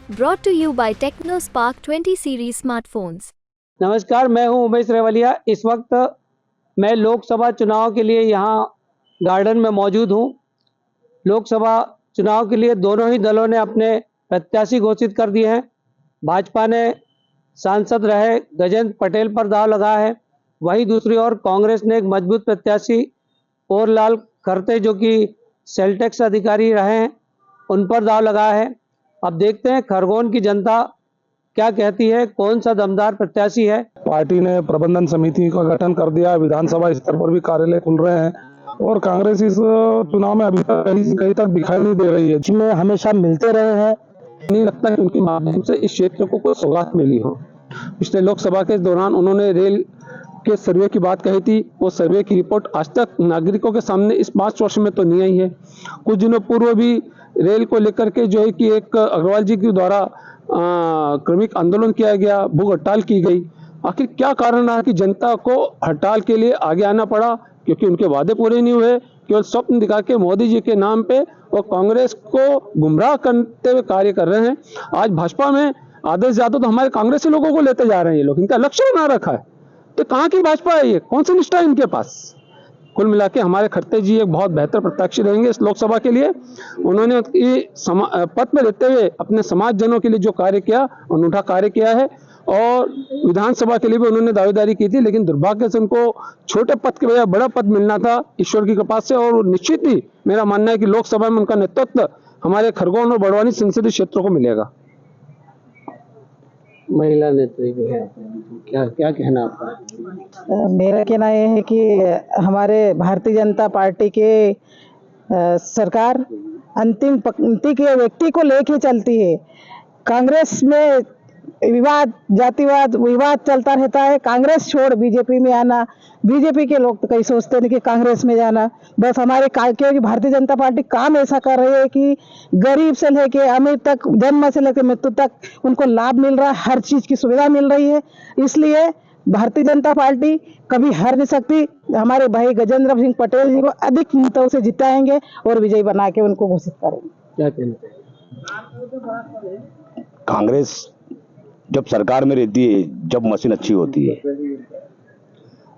Brought to you by TechnoSpark 20 series smartphones. नमस्कार, मैं हूं उमेश रेवलिया। इस वक्त मैं लोकसभा चुनाव के लिए यहां गार्डन में मौजूद हूं। लोकसभा चुनाव के लिए दोनों ही दलों ने अपने प्रत्याशी घोषित कर दिए हैं। भाजपा ने सांसद रहे गजेंद्र पटेल पर दांव लगाया है, वहीं दूसरी ओर कांग्रेस ने एक मजबूत प्रत्याशी पोरलाल खरते जो कि सेल टैक्स अधिकारी रहे हैं, उन पर दांव लगाया है। अब देखते हैं खरगोन की जनता क्या कहती है, कौन सा दमदार प्रत्याशी है। पार्टी ने प्रबंधन समिति का गठन कर दिया, विधानसभा स्तर पर भी कार्यालय खुल रहे हैं और कांग्रेस इस चुनाव में अभी तक कहीं तक दिखाई नहीं दे रही है। जिसमें हमेशा मिलते रहे हैं, नहीं लगता कि उनके माध्यम से इस क्षेत्र को कोई सौगात मिली हो। पिछले लोकसभा के दौरान उन्होंने रेल के सर्वे की बात कही थी, वो सर्वे की रिपोर्ट आज तक नागरिकों के सामने इस 5 वर्ष में तो नहीं आई है। कुछ दिनों पूर्व भी रेल को लेकर के जो है कि एक अग्रवाल जी के द्वारा क्रमिक आंदोलन किया गया, भूख हड़ताल की गई। आखिर क्या कारण रहा कि जनता को हड़ताल के लिए आगे आना पड़ा? क्योंकि उनके वादे पूरे नहीं हुए, केवल स्वप्न दिखा के मोदी जी के नाम पे और कांग्रेस को गुमराह करते हुए कार्य कर रहे हैं। आज भाजपा में आधे से ज्यादा तो हमारे कांग्रेसी लोगों को लेते जा रहे हैं ये लोग। इनका लक्ष्य बना रखा है, तो कहाँ की भाजपा है ये? कौन सी निष्ठा है इनके पास? कुल मिला के हमारे खरते जी एक बहुत बेहतर प्रत्याशी रहेंगे इस लोकसभा के लिए। उन्होंने पद में रहते हुए अपने समाजजनों के लिए जो कार्य किया, अनूठा कार्य किया है और विधानसभा के लिए भी उन्होंने दावेदारी की थी, लेकिन दुर्भाग्य से उनको छोटे पद के बजाय बड़ा पद मिलना था ईश्वर की कृपा से। और निश्चित ही मेरा मानना है कि लोकसभा में उनका नेतृत्व हमारे खरगोन और बड़वानी संसदीय क्षेत्रों को मिलेगा। महिला नेत्री भी है, क्या कहना आपका? मेरा कहना यह है कि हमारे भारतीय जनता पार्टी के सरकार अंतिम पंक्ति के व्यक्ति को लेके चलती है। कांग्रेस में विवाद, जातिवाद विवाद चलता रहता है। कांग्रेस छोड़ बीजेपी में आना, बीजेपी के लोग तो कई सोचते हैं कि कांग्रेस में जाना। बस हमारे क्योंकि भारतीय जनता पार्टी काम ऐसा कर रही है कि गरीब से लेके अमीर तक, जन्म से लेकर मृत्यु तक उनको लाभ मिल रहा है, हर चीज की सुविधा मिल रही है। इसलिए भारतीय जनता पार्टी कभी हार नहीं सकती। हमारे भाई गजेंद्र सिंह पटेल जी को अधिक मतों से जिताएंगे और विजयी बना के उनको घोषित करेंगे। क्या कहना? कांग्रेस जब सरकार में रहती है, जब मशीन अच्छी होती है,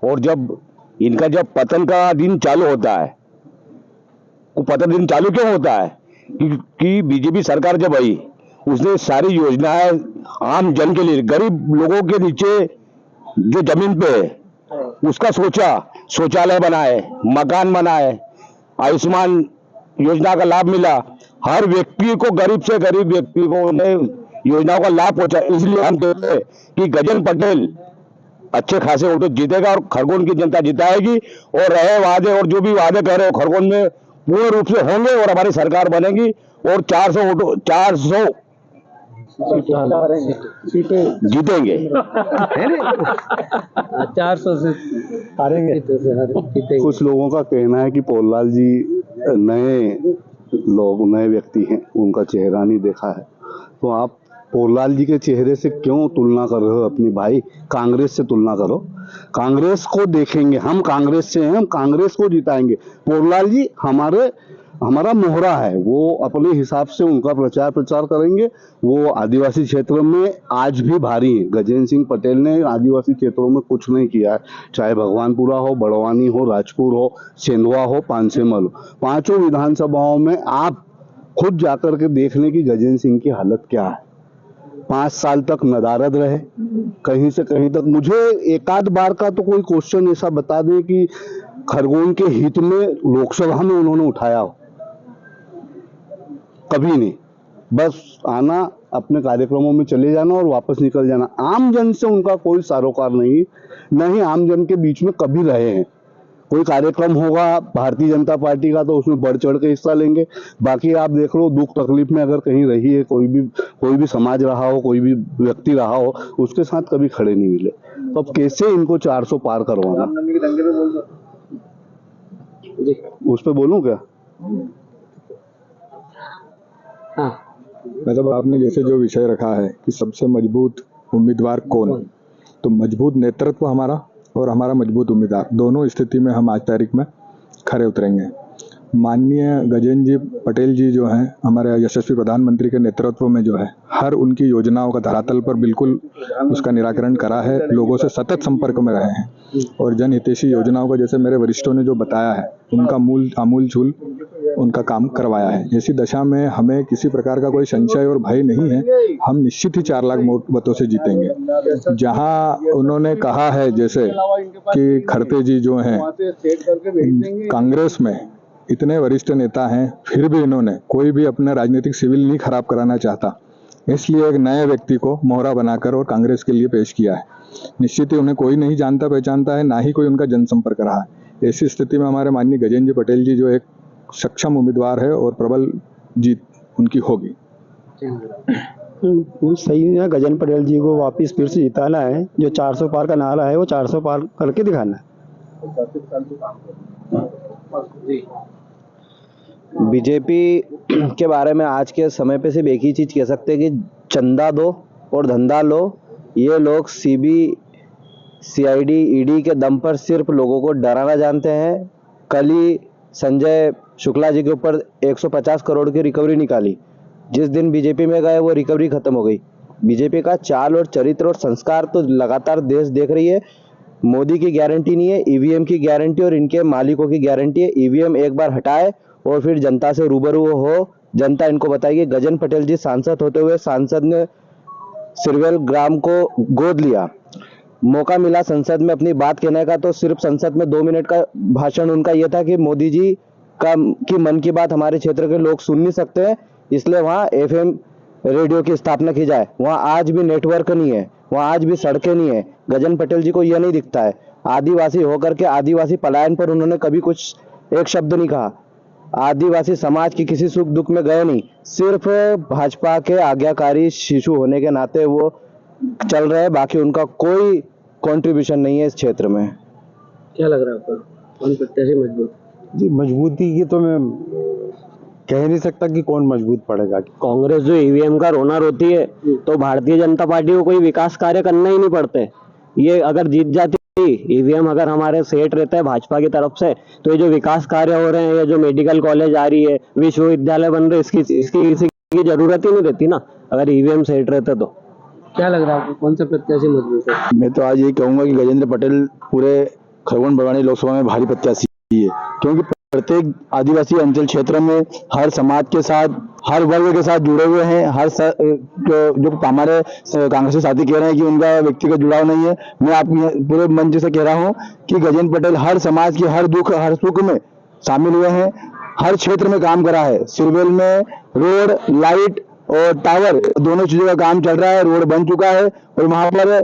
और जब इनका जब पतन का दिन चालू होता है, वो पतन दिन चालू क्यों होता है कि बीजेपी सरकार जब आई उसने सारी योजनाएं आम जन के लिए, गरीब लोगों के नीचे जो जमीन पे है उसका सोचा, शौचालय बनाए, मकान बनाए, आयुष्मान योजना का लाभ मिला, हर व्यक्ति को, गरीब से गरीब व्यक्ति को उन्हें योजनाओं का लाभ पहुंचा। इसलिए हम कहते हैं कि गजेंद्र पटेल अच्छे खासे वोटों जीतेगा और खरगोन की जनता जिताएगी। और रहे वादे, और जो भी वादे कर रहे हो खरगोन में पूर्ण रूप से होंगे और हमारी सरकार बनेगी और 400 सीटें जीतेंगे। 400 से हारेंगे। कुछ लोगों का कहना है कि पोरलाल जी नए व्यक्ति हैं, उनका चेहरा नहीं देखा है। तो आप पोरलाल जी के चेहरे से क्यों तुलना कर रहे हो अपनी? भाई कांग्रेस से तुलना करो, कांग्रेस को देखेंगे, हम कांग्रेस से हैं, हम कांग्रेस को जिताएंगे। पोरलाल जी हमारा मोहरा है, वो अपने हिसाब से उनका प्रचार करेंगे। वो आदिवासी क्षेत्र में आज भी भारी है। गजेंद्र सिंह पटेल ने आदिवासी क्षेत्रों में कुछ नहीं किया है, चाहे भगवानपुरा हो, बड़वानी हो, राजपुर हो, सेंधवा हो, पानसेमल हो, 5 विधानसभाओं में आप खुद जाकर के देख लें कि गजेंद्र सिंह की हालत क्या है। 5 साल तक नदारद रहे, कहीं से कहीं तक। मुझे एक आध बार का तो कोई क्वेश्चन ऐसा बता दें कि खरगोन के हित में लोकसभा में उन्होंने उठाया हो? कभी नहीं। बस आना, अपने कार्यक्रमों में चले जाना और वापस निकल जाना। आम जन से उनका कोई सरोकार नहीं आम जन के बीच में कभी रहे हैं। कोई कार्यक्रम होगा भारतीय जनता पार्टी का तो उसमें बढ़ चढ़ के हिस्सा लेंगे। बाकी आप देख लो, दुख तकलीफ में अगर कहीं रही है, कोई भी समाज रहा हो, कोई भी व्यक्ति रहा हो, उसके साथ कभी खड़े नहीं मिले। तो अब कैसे इनको 400 पार करवाना? उस पर बोलूं क्या? मतलब आपने जैसे जो विषय रखा है कि सबसे मजबूत उम्मीदवार कौन, तो मजबूत नेतृत्व हमारा और हमारा मजबूत उम्मीदवार, दोनों स्थिति में हम आज तारीख में खरे उतरेंगे। माननीय गजेंद्र जी पटेल जी जो हैं हमारे यशस्वी प्रधानमंत्री के नेतृत्व में जो है हर उनकी योजनाओं का धरातल पर बिल्कुल उसका निराकरण करा है, लोगों से सतत संपर्क में रहे हैं और जन हितैषी योजनाओं का जैसे मेरे वरिष्ठों ने जो बताया है उनका आमूल चूल उनका काम करवाया है। ऐसी दशा में हमें किसी प्रकार का कोई संशय और भय नहीं है, हम निश्चित ही 4 लाख मतों से जीतेंगे। जहां उन्होंने कहा है जैसे कि खड़ते जी जो हैं कांग्रेस में इतने वरिष्ठ नेता हैं, फिर भी इन्होंने कोई भी अपना राजनीतिक सिविल नहीं खराब कराना चाहता, इसलिए एक नए व्यक्ति को मोहरा बनाकर और कांग्रेस के लिए पेश किया है। निश्चित ही उन्हें कोई नहीं जानता पहचानता है, ना ही कोई उनका जनसंपर्क रहा है। ऐसी स्थिति में हमारे माननीय गजेंद्र जी पटेल जी जो एक सक्षम उम्मीदवार है और प्रबल जीत उनकी होगी। सही है, गजेंद्र पटेल जी को वापस फिर से जिताना है। जो 400 पार का नारा है वो 400 पार करके दिखाना है। बीजेपी के बारे में आज के समय पे सिर्फ एक ही चीज कह सकते हैं कि चंदा दो और धंधा लो। ये लोग सीबी, सीआईडी, ईडी के दम पर सिर्फ लोगों को डराना जानते हैं। कल ही संजय शुक्ला जी के ऊपर 150 करोड़ की रिकवरी निकाली। जिस दिन बीजेपी में गए वो रिकवरी खत्म हो गई। बीजेपी का चाल और चरित्र और संस्कार तो लगातार देश देख रही है। मोदी की गारंटी नहीं है, ईवीएम की गारंटी और इनके मालिकों की गारंटी है। ईवीएम एक बार हटाए और फिर जनता से रूबरू हो, जनता इनको बताएगी। गजेंद्र पटेल जी सांसद होते हुए सांसद ने सिरवेल ग्राम को गोद लिया। मौका मिला संसद में अपनी बात कहने का, तो सिर्फ संसद में 2 मिनट का भाषण उनका यह था कि मोदी जी की मन की बात हमारे क्षेत्र के लोग सुन नहीं सकते हैं, इसलिए वहाँ एफएम रेडियो की स्थापना की जाए। वहाँ आज भी नेटवर्क नहीं है, वहाँ आज भी सड़कें नहीं है। गजेंद्र पटेल जी को यह नहीं दिखता है। आदिवासी होकर के आदिवासी पलायन पर उन्होंने कभी कुछ एक शब्द नहीं कहा। आदिवासी समाज की किसी सुख दुख में गए नहीं, सिर्फ भाजपा के आज्ञाकारी शिशु होने के नाते वो चल रहे हैं। बाकी उनका कोई कंट्रीब्यूशन नहीं है इस क्षेत्र में। क्या लग रहा है आपको, कौन प्रत्याशी मजबूत? जी, मजबूती की तो मैं कह नहीं सकता कि कौन मजबूत पड़ेगा। कांग्रेस जो ईवीएम का रोना रोती है, तो भारतीय जनता पार्टी को कोई विकास कार्य करना ही नहीं पड़ते। ये अगर जीत जाती, ईवीएम अगर हमारे सेट रहता है भाजपा की तरफ से, तो ये जो विकास कार्य हो रहे हैं, ये जो मेडिकल कॉलेज आ रही है, विश्वविद्यालय बन रहे, इसकी किसी की जरूरत ही नहीं रहती ना, अगर ईवीएम सेट रहते तो। क्या लग रहा है आपको, कौन सा प्रत्याशी मजबूत है? मैं तो आज ये कहूंगा कि गजेंद्र पटेल पूरे खरगोन बड़वानी लोकसभा में भारी प्रत्याशी है, क्योंकि प्रत्येक आदिवासी अंचल क्षेत्र में हर समाज के साथ, हर वर्ग के साथ जुड़े हुए हैं। जो हमारे कांग्रेसी साथी कह रहे हैं कि उनका व्यक्तिगत जुड़ाव नहीं है, मैं आप पूरे मंच से कह रहा हूं कि गजेंद्र पटेल हर समाज के हर दुख हर सुख में शामिल हुए हैं। हर क्षेत्र में काम करा है। सिरवेल में रोड, लाइट और टावर दोनों चीजों का काम चल रहा है। रोड बन चुका है और वहां पर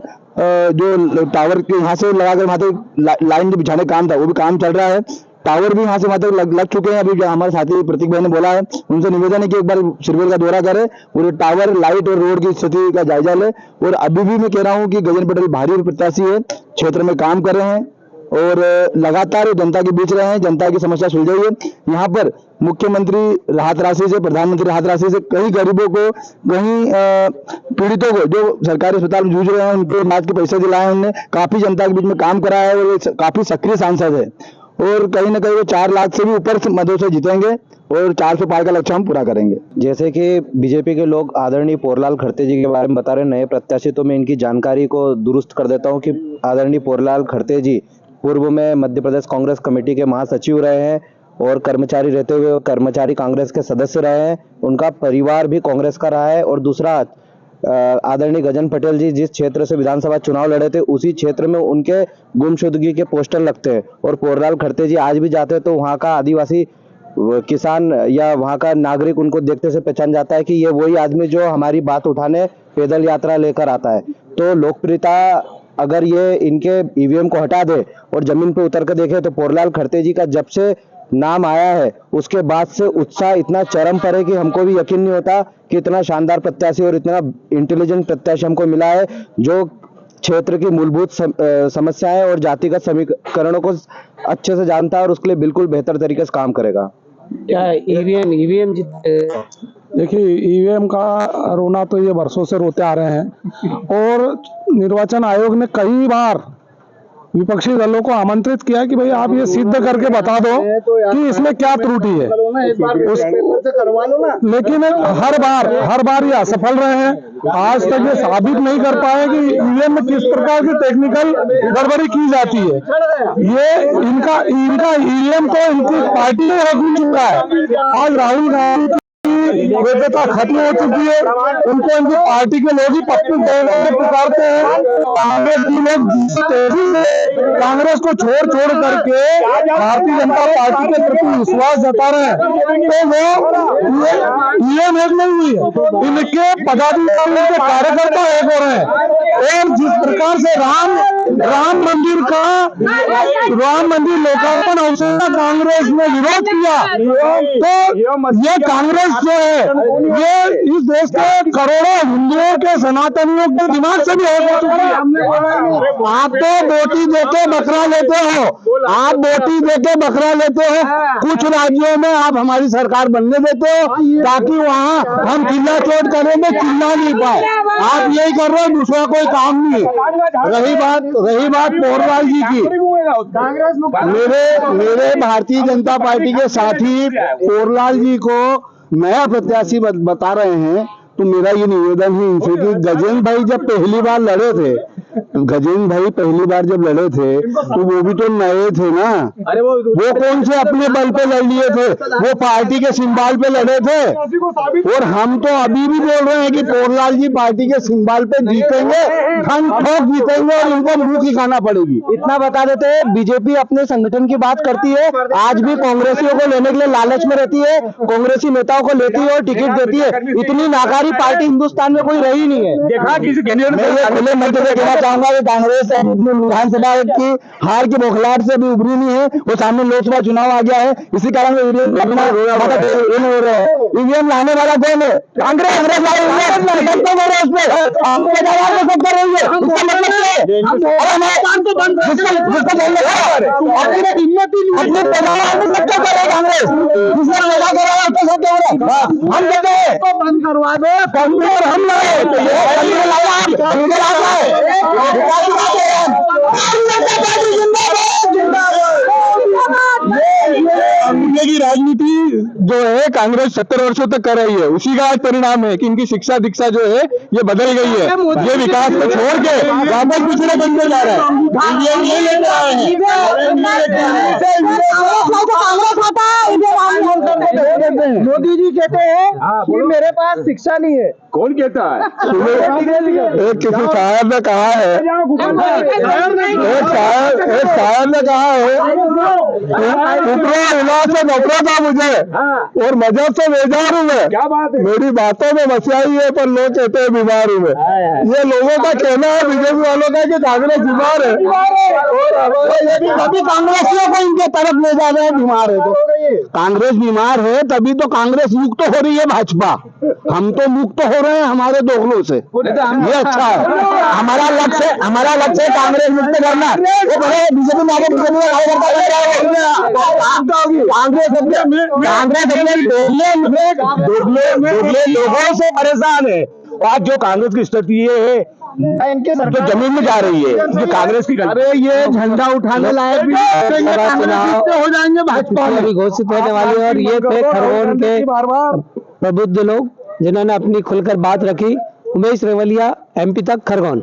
जो टावर के यहाँ से लगाकर वहां तक लाइन जो बिछाने काम था वो भी काम चल रहा है। टावर भी यहाँ से वहां तक लग चुके हैं। अभी जो हमारे साथी प्रतीक भाई ने बोला है, उनसे निवेदन है कि एक बार सिरवेल का दौरा करे और टावर, लाइट और रोड की स्थिति का जायजा ले। और अभी भी मैं कह रहा हूँ कि गजेंद्र पटेल भारी प्रत्याशी है, क्षेत्र में काम कर रहे हैं और लगातार जनता के बीच रहे हैं। जनता की समस्या सुलझाई है। यहाँ पर मुख्यमंत्री राहत राशि से, प्रधानमंत्री राहत राशि से कई गरीबों को, कहीं पीड़ितों को जो सरकारी अस्पताल में जूझ रहे हैं उनको इलाज के पैसे दिलाए। उन्होंने काफी जनता के बीच में काम करा है और काफी सक्रिय सांसद है और कहीं ना कहीं वो 4 लाख से भी ऊपर मदों से जीतेंगे और 400 पार का लक्ष्य हम पूरा करेंगे। जैसे कि बीजेपी के लोग आदरणीय पोरलाल खड़ते जी के बारे में बता रहे नए प्रत्याशी, तो मैं इनकी जानकारी को दुरुस्त कर देता हूं कि आदरणीय पोरलाल खड़ते जी पूर्व में मध्य प्रदेश कांग्रेस कमेटी के महासचिव रहे हैं और कर्मचारी रहते हुए कर्मचारी कांग्रेस के सदस्य रहे हैं। उनका परिवार भी कांग्रेस का रहा है। और दूसरा, आदरणीय गजेंद्र पटेल जी जिस क्षेत्र से विधानसभा चुनाव लड़े थे उसी क्षेत्र में उनके गुमशुदगी के पोस्टर लगते हैं। और पोरलाल खड़ते जी आज भी जाते हैं तो वहाँ का आदिवासी किसान या वहाँ का नागरिक उनको देखते से पहचान जाता है कि ये वही आदमी जो हमारी बात उठाने पैदल यात्रा लेकर आता है। तो लोकप्रियता अगर ये इनके ईवीएम को हटा दे और जमीन पे उतर कर देखे तो पोरलाल खड़ते जी का जब से नाम आया है उसके बाद से उत्साह इतना चरम पर है कि हमको भी यकीन नहीं होता कि इतना शानदार प्रत्याशी और इतना इंटेलिजेंट प्रत्याशी हमको मिला है जो क्षेत्र की मूलभूत समस्याएं और जातिगत समीकरणों को अच्छे से जानता है और उसके लिए बिल्कुल बेहतर तरीके से काम करेगा। क्या ईवीएम देखिए, ईवीएम का रोना तो ये वर्षों से रोते आ रहे हैं और निर्वाचन आयोग ने कई बार विपक्षी दलों को आमंत्रित किया कि भाई आप ये सिद्ध करके बता दो कि इसमें क्या त्रुटि है। लेकिन हर बार ये असफल रहे हैं। आज तक ये साबित नहीं कर पाए कि ईवीएम में किस प्रकार की टेक्निकल गड़बड़ी की जाती है। ये इनका ईवीएम तो इनकी पार्टी में हो चुका है। आज राहुल गांधी वैधता खत्म हो चुकी है, उनको इनकी पार्टी के लोग ही पत्नी पुकारते हैं। कांग्रेस को छोड़ करके भारतीय जनता पार्टी के प्रति विश्वास जता रहे हैं, तो वो ईवीएम एक नहीं हुई है, इनके पदाधिकारियों के कार्यकर्ता एक हो रहे हैं। और जिस प्रकार से राम मंदिर लोकार्पण अवसर का कांग्रेस ने विरोध किया, तो ये कांग्रेस जो है ये इस देश के करोड़ों हिंदुओं के सनातनियों के दिमाग से भी हो चुकी है। आप तो बोटी देके बकरा लेते हो, कुछ राज्यों में आप हमारी सरकार बनने देते हो ताकि वहाँ हम चिल्ला चोट करेंगे, चिल्ला नहीं पाए। आप यही कर रहे हो, दूसरा कोई काम नहीं। रही बात पोरवाल जी की, मेरे भारतीय जनता पार्टी के साथी पोरलाल जी को नया प्रत्याशी बता रहे हैं, तो मेरा ये निवेदन है इनसे कि गजेंद्र भाई जब पहली बार लड़े थे, तो वो भी तो नए थे ना। वो कौन से अपने बल पे लड़ लिए थे, वो पार्टी के सिंबल पे लड़े थे। और हम तो अभी भी बोल रहे हैं कि पोरलाल जी पार्टी के सिंबल पे जीतेंगे, ठन ठोक जीतेंगे और उनको मुंह की खाना पड़ेगी। इतना बता देते हैं, बीजेपी अपने संगठन की बात करती है, आज भी कांग्रेसियों को लेने के लिए लालच में रहती है, कांग्रेसी नेताओं को लेती है और टिकट देती है। इतनी नाकारी पार्टी हिंदुस्तान में कोई रही नहीं है। देखा किसी कहना चाहूंगा कि कांग्रेस विधानसभा की हार की बौखलाहट से अभी उभरी नहीं है, वो सामने लोकसभा चुनाव आ गया है, इसी कारण ईवीएम लाने वाला कौन है? कांग्रेस हम बंद करवा दो, हम की राजनीति जो है कांग्रेस 70 वर्षों तक कर रही है, उसी का आज परिणाम है कि इनकी शिक्षा दीक्षा जो है ये बदल गई है। ये विकास को छोड़ के वापस पिछड़े बनने जा रहा है। मोदी जी कहते हैं कि मेरे पास शिक्षा नहीं है। कौन कहता है? एक किसी शायर ने कहा है, एक शायर ने कहा है, से नफरत है मुझे और मजहब से बेजार हूँ मैं। क्या बात है? मेरी बातों में मसियाई है पर लोग कहते हैं बीमार हूँ मैं। ये लोगों का कहना है, बीजेपी वालों का, कि कांग्रेस बीमार है और अभी कांग्रेसियों को इनके तरफ ले जा रहे हैं बीमार है। तो कांग्रेस बीमार है तभी तो कांग्रेस मुक्त हो रही है भाजपा। हम तो मुक्त हो रहे हैं हमारे दोगलों से, ये अच्छा है। हमारा लक्ष्य कांग्रेस मुक्त करना। बीजेपी में आगे कांग्रेस लोगों से परेशान है। आज जो कांग्रेस की स्थिति है जो जमीन में जा रही है, जो कांग्रेस की, अरे ये झंडा उठाने लायक भी हो जाएंगे भाजपा में घोषित होने वाली। और ये थे खरगोन के प्रबुद्ध लोग जिन्होंने अपनी खुलकर बात रखी। उमेश रेवलिया, MP तक, खरगोन।